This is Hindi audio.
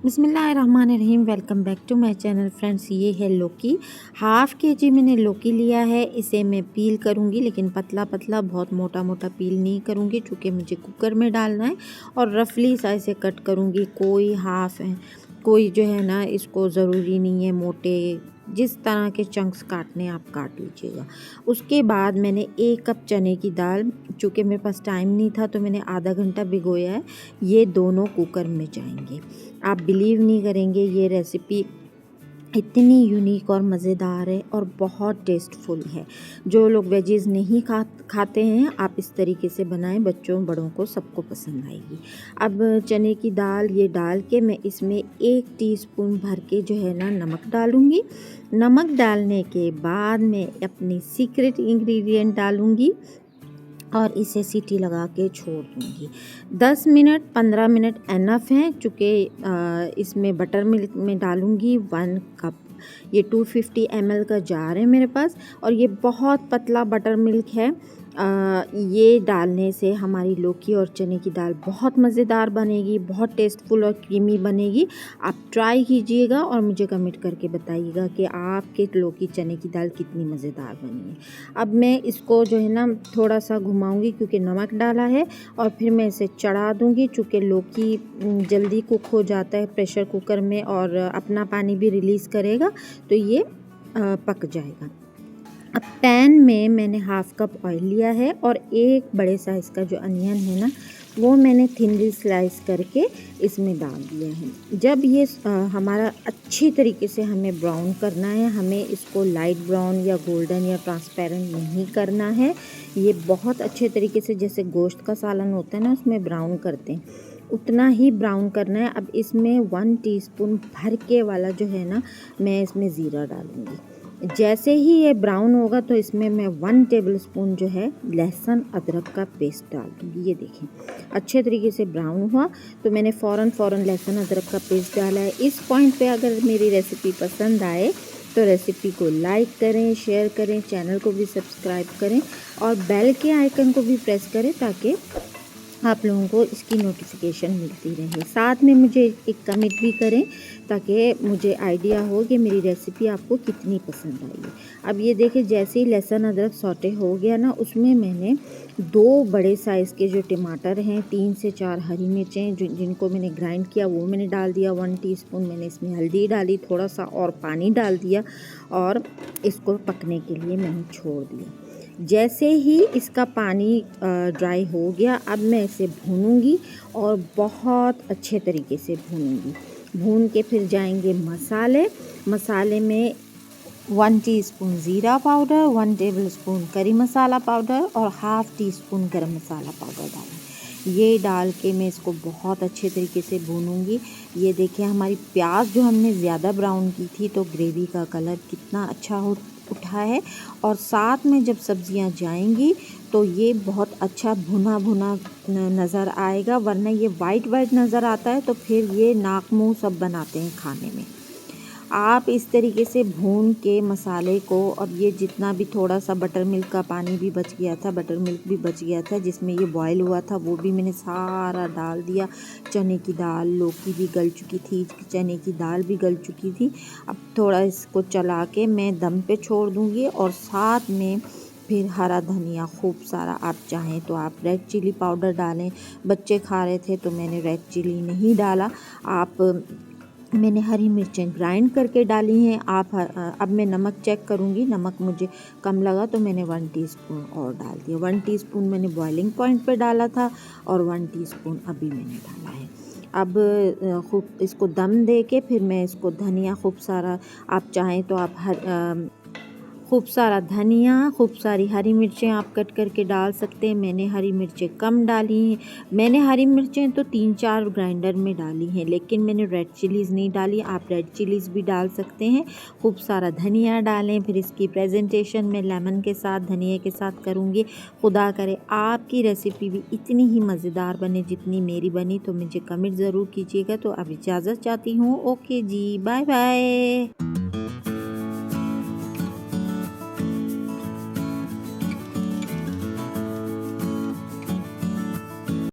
बिस्मिल्लाहिर्रहमानिर्रहीम। Welcome back to my channel friends. ये है लौकी। हाफ़ के जी मैंने लौकी लिया है। इसे मैं पील करूँगी, लेकिन पतला पतला, बहुत मोटा मोटा पील नहीं करूँगी, चूँकि मुझे कुकर में डालना है। और रफली सा इसे कट करूँगी। कोई हाफ़ है, कोई जो है ना, इसको ज़रूरी नहीं है मोटे, जिस तरह के चंक्स काटने आप काट लीजिएगा। उसके बाद मैंने 1 कप चने की दाल, चूँकि मेरे पास टाइम नहीं था तो मैंने आधा घंटा भिगोया है। ये दोनों कुकर में जाएंगे। आप बिलीव नहीं करेंगे, ये रेसिपी इतनी यूनिक और मज़ेदार है और बहुत टेस्टफुल है। जो लोग वेजीज़ नहीं खाते हैं, आप इस तरीके से बनाएं, बच्चों बड़ों को सबको पसंद आएगी। अब चने की दाल ये डाल के मैं इसमें 1 टीस्पून भर के जो है ना नमक डालूँगी। नमक डालने के बाद मैं अपनी सीक्रेट इंग्रेडिएंट डालूँगी और इसे सीटी लगा के छोड़ दूँगी। 10 मिनट 15 मिनट एनफ हैं, चूँकि इसमें बटर मिल्क में डालूँगी 1 कप। ये 250 ml का जार है मेरे पास, और ये बहुत पतला बटर मिल्क है। ये डालने से हमारी लौकी और चने की दाल बहुत मज़ेदार बनेगी, बहुत टेस्टफुल और क्रीमी बनेगी। आप ट्राई कीजिएगा और मुझे कमेंट करके बताइएगा कि आपके लौकी चने की दाल कितनी मज़ेदार बनी है। अब मैं इसको जो है ना थोड़ा सा घुमाऊंगी, क्योंकि नमक डाला है, और फिर मैं इसे चढ़ा दूंगी। चूँकि लौकी जल्दी कुक हो जाता है प्रेशर कुकर में और अपना पानी भी रिलीज़ करेगा, तो ये पक जाएगा। अब पैन में मैंने हाफ़ कप ऑयल लिया है और 1 बड़े साइज़ का जो अनियन है ना, वो मैंने थिनली स्लाइस करके इसमें डाल दिया है। जब ये हमारा अच्छी तरीके से हमें ब्राउन करना है, हमें इसको लाइट ब्राउन या गोल्डन या ट्रांसपेरेंट नहीं करना है। ये बहुत अच्छे तरीके से, जैसे गोश्त का सालन होता है ना, उसमें ब्राउन करते हैं, उतना ही ब्राउन करना है। अब इसमें 1 टीस्पून भर के वाला जो है ना, मैं इसमें ज़ीरा डालूँगी। जैसे ही ये ब्राउन होगा तो इसमें मैं 1 टेबलस्पून जो है लहसुन अदरक का पेस्ट डाल दूँगी। ये देखें, अच्छे तरीके से ब्राउन हुआ तो मैंने फ़ौरन लहसुन अदरक का पेस्ट डाला है। इस पॉइंट पे अगर मेरी रेसिपी पसंद आए तो रेसिपी को लाइक करें, शेयर करें, चैनल को भी सब्सक्राइब करें और बेल के आइकन को भी प्रेस करें, ताकि आप लोगों को इसकी नोटिफिकेशन मिलती रहे। साथ में मुझे एक कमेंट भी करें, ताकि मुझे आइडिया हो कि मेरी रेसिपी आपको कितनी पसंद आई है। अब ये देखिए, जैसे ही लहसुन अदरक सौटे हो गया ना, उसमें मैंने 2 बड़े साइज़ के जो टमाटर हैं, 3 से 4 हरी मिर्चें जिनको मैंने ग्राइंड किया वो मैंने डाल दिया। 1 टीस्पून मैंने इसमें हल्दी डाली, थोड़ा सा और पानी डाल दिया और इसको पकने के लिए मैंने छोड़ दिया। जैसे ही इसका पानी ड्राई हो गया, अब मैं इसे भूनूंगी और बहुत अच्छे तरीके से भूनूंगी। भून के फिर जाएंगे मसाले में 1 टीस्पून ज़ीरा पाउडर, 1 टेबलस्पून करी मसाला पाउडर और हाफ़ टीस्पून गरम मसाला पाउडर डालें। ये डाल के मैं इसको बहुत अच्छे तरीके से भूनूंगी। ये देखिए, हमारी प्याज जो हमने ज़्यादा ब्राउन की थी, तो ग्रेवी का कलर कितना अच्छा उठा है। और साथ में जब सब्जियां जाएंगी तो ये बहुत अच्छा भुना भुना नज़र आएगा, वरना ये वाइट नज़र आता है तो फिर ये नाक मुंह सब बनाते हैं खाने में। आप इस तरीके से भून के मसाले को, अब ये जितना भी थोड़ा सा बटर मिल्क का पानी भी बच गया था, बटर मिल्क भी बच गया था जिसमें ये बॉयल हुआ था, वो भी मैंने सारा डाल दिया। चने की दाल, लौकी भी गल चुकी थी, चने की दाल भी गल चुकी थी। अब थोड़ा इसको चला के मैं दम पे छोड़ दूँगी और साथ में फिर हरा धनिया खूब सारा, आप चाहें तो आप रेड चिली पाउडर डालें। बच्चे खा रहे थे तो मैंने रेड चिली नहीं डाला। मैंने हरी मिर्चें ग्राइंड करके डाली हैं। अब मैं नमक चेक करूँगी, नमक मुझे कम लगा तो मैंने 1 टीस्पून और डाल दिया। 1 टीस्पून मैंने बॉइलिंग पॉइंट पे डाला था और 1 टीस्पून अभी मैंने डाला है। अब खूब इसको दम दे के फिर मैं इसको धनिया खूब सारा, आप चाहें तो आप खूब सारा धनिया, खूब सारी हरी मिर्चें आप कट करके डाल सकते हैं। मैंने हरी मिर्चें कम डाली हैं। मैंने हरी मिर्चें तो 3-4 ग्राइंडर में डाली हैं, लेकिन मैंने रेड चिलीज़ नहीं डाली। आप रेड चिलीज़ भी डाल सकते हैं। खूब सारा धनिया डालें। फिर इसकी प्रेजेंटेशन मैं लेमन के साथ, धनिया के साथ करूँगी। खुदा करे आपकी रेसिपी भी इतनी ही मज़ेदार बने जितनी मेरी बनी, तो मुझे कमेंट ज़रूर कीजिएगा। तो अब इजाज़त चाहती हूँ। ओके जी, बाय बाय।